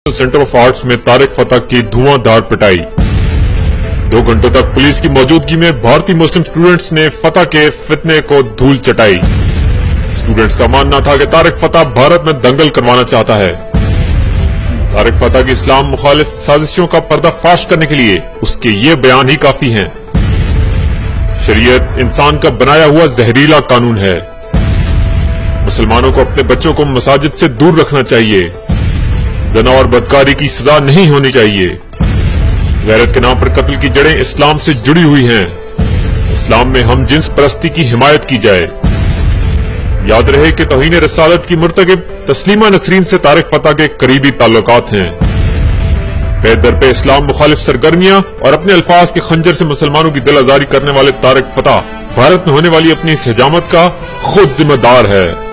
Centre of arts में तारिक फतह की धुआंधार पिटाई। 2 घंटों तक पुलिस की मौजूदगी में भारतीय मुस्लिम स्टूडेंट्स ने फतह के फितने को धूल चटाई। स्टूडेंट्स का मानना था कि तारिक फतह भारत में दंगल करवाना चाहता है। तारिक फतह की इस्लाम मुखालिफ साजिशों का पर्दाफाश करने के लिए उसके ये बयान ही काफी हैं। शरीयत इंसान का बनाया हुआ जहरीला कानून है। मुसलमानों को अपने बच्चों को मसाजिद से दूर रखना चाहिए। ज़ना और बदकारी की सजा नहीं होनी चाहिए। गैरत के नाम पर कत्ल की जड़ें इस्लाम से जुड़ी हुई हैं। इस्लाम में हम जिन्स परस्ती की हिमायत की जाए। याद रहे कि तौहीन रसालत की मुर्तकिब तस्लीमा नसरीन से तारिक फतह के करीबी ताल्लुकात हैं। पे दर पे इस्लाम मुखालिफ सरगर्मियां और अपने अल्फाज के खंजर से मुसलमानों की दिल आजारी करने वाले तारिक फतह भारत में होने वाली अपनी इस हजामत का खुद जिम्मेदार है।